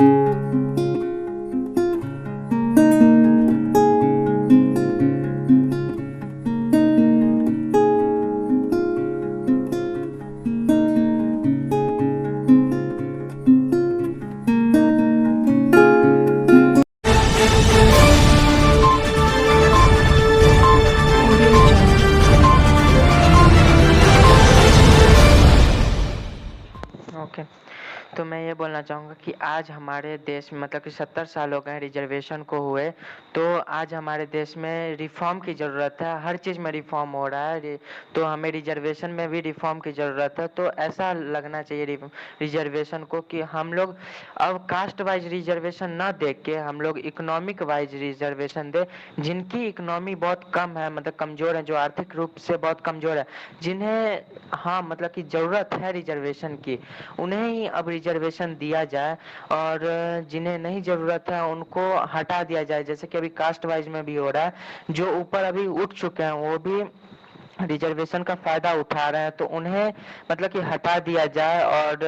Okay. तो मैं ये बोलना चाहूँगा कि आज हमारे देश में मतलब कि 70 साल हो गए हैं रिजर्वेशन को हुए, तो आज हमारे देश में रिफ़ॉर्म की ज़रूरत है, हर चीज़ में रिफ़ॉर्म हो रहा है। तो हमें रिजर्वेशन में भी रिफ़ॉर्म की ज़रूरत है। तो ऐसा लगना चाहिए रिजर्वेशन को कि हम लोग अब कास्ट वाइज़ रिजर्वेशन ना दे के हम लोग इकोनॉमिक वाइज़ रिजर्वेशन दें। जिनकी इकोनॉमी बहुत कम है, मतलब कमज़ोर है, जो आर्थिक रूप से बहुत कमज़ोर है, जिन्हें हाँ मतलब कि ज़रूरत है रिजर्वेशन की, उन्हें ही अब रिजर्वेशन दिया जाए। और जिन्हें नहीं ज़रूरत है उनको हटा दिया जाए, जैसे कि अभी कास्ट वाइज में भी हो रहा है। जो ऊपर अभी उठ चुके हैं वो भी रिजर्वेशन का फ़ायदा उठा रहे हैं, तो उन्हें मतलब कि हटा दिया जाए और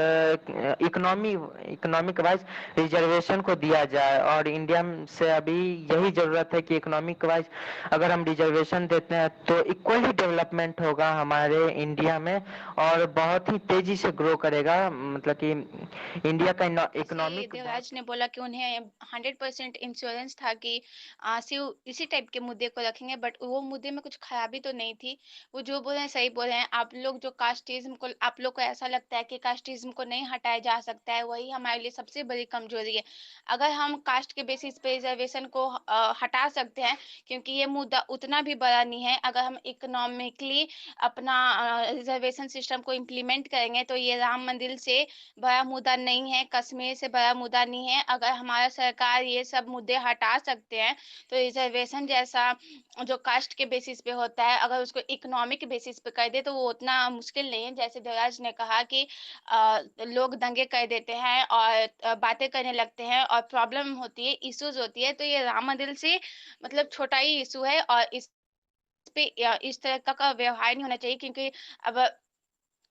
इकोनॉमिक वाइज रिजर्वेशन को दिया जाए। और इंडिया से अभी यही ज़रूरत है कि इकोनॉमिक वाइज अगर हम रिजर्वेशन देते हैं तो इक्वली डेवलपमेंट होगा हमारे इंडिया में, और बहुत ही तेज़ी से ग्रो करेगा। मतलब कि इंडिया का जैसे इकोनॉमिक बहुत। देवराज ने बोला कि उन्हें 100% इंश्योरेंस था कि सिर्फ इसी टाइप के मुद्दे को रखेंगे, बट वो मुद्दे में कुछ खराबी तो नहीं थी। वो जो बोल रहे हैं सही बोल रहे हैं। आप लोग जो कास्टिज्म को, आप लोग को ऐसा लगता है कि कास्टिज्म को नहीं हटाया जा सकता है, वही हमारे लिए सबसे बड़ी कमजोरी है। अगर हम कास्ट के बेसिस पे रिजर्वेशन को हटा सकते हैं, क्योंकि ये मुद्दा उतना भी बड़ा नहीं है। अगर हम इकोनॉमिकली अपना रिजर्वेशन सिस्टम को इम्प्लीमेंट करेंगे तो ये राम मंदिर से बड़ा मुद्दा नहीं है, कश्मीर से बड़ा मुद्दा नहीं है। अगर हमारा सरकार ये सब मुद्दे हटा सकते हैं, तो रिजर्वेशन जैसा जो कास्ट के बेसिस पे होता है, अगर उसको इकोनॉमिक बेसिस पे कर दे तो वो उतना मुश्किल नहीं है। जैसे देवराज ने कहा कि लोग दंगे कर देते हैं और बातें करने लगते हैं और प्रॉब्लम होती है, इश्यूज होती है। तो ये राम मंदिर से मतलब छोटा ही इशू है, और इस पे इस तरह का व्यवहार नहीं होना चाहिए, क्योंकि अब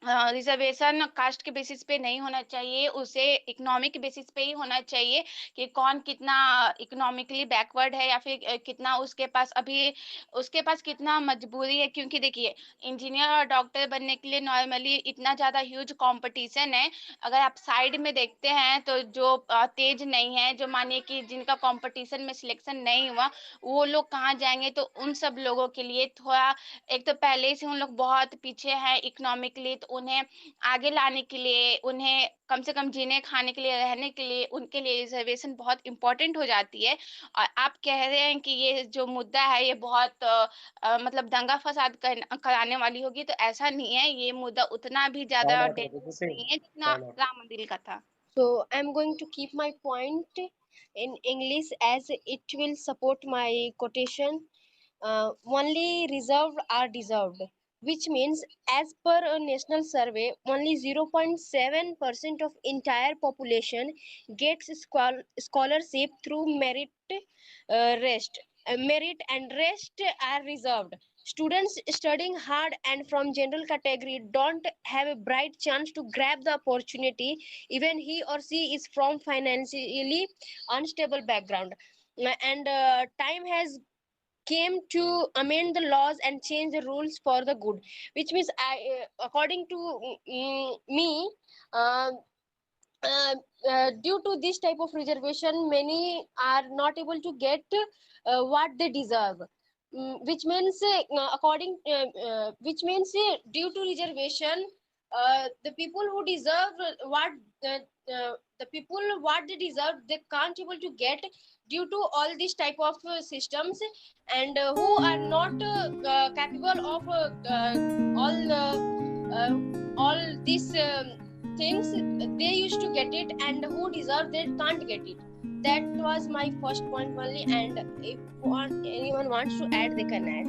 रिजर्वेशन कास्ट के बेसिस पे नहीं होना चाहिए, उसे इकोनॉमिक बेसिस पे ही होना चाहिए कि कौन कितना इकोनॉमिकली बैकवर्ड है, या फिर कितना उसके पास अभी उसके पास कितना मजबूरी है। क्योंकि देखिए, इंजीनियर और डॉक्टर बनने के लिए नॉर्मली इतना ज़्यादा ह्यूज कंपटीशन है। अगर आप साइड में देखते हैं तो जो तेज नहीं है, जो मानिए कि जिनका कंपटीशन में सिलेक्शन नहीं हुआ, वो लोग कहाँ जाएंगे? तो उन सब लोगों के लिए थोड़ा, एक तो पहले से उन लोग बहुत पीछे हैं इकोनॉमिकली, तो उन्हें आगे लाने के लिए, उन्हें कम से कम जीने खाने के लिए, रहने के लिए, उनके लिए रिजर्वेशन बहुत इम्पोर्टेंट हो जाती है। और आप कह रहे हैं कि ये जो मुद्दा है ये बहुत मतलब दंगा फसाद कराने वाली होगी, तो ऐसा नहीं है। ये मुद्दा उतना भी ज्यादा डेंजरस नहीं है जितना राम मंदिर का था। So I'm going to keep my point in English as it will support my quotation. Only reserved are deserved, which means as per a national survey, only 0.7% of entire population gets scholarship through merit and rest are reserved. Students studying hard and from general category don't have a bright chance to grab the opportunity, even he or she is from financially unstable background. And time has came to amend the laws and change the rules for the good, which means according to me, uh, due to this type of reservation, many are not able to get what they deserve. Which means due to reservation, the people who deserve the people what they deserve, they can't able to get due to all these type of systems. And who are not capable of all these things, they used to get it, and who deserve they can't get it. That was my first point only, and if anyone wants to add, they can add.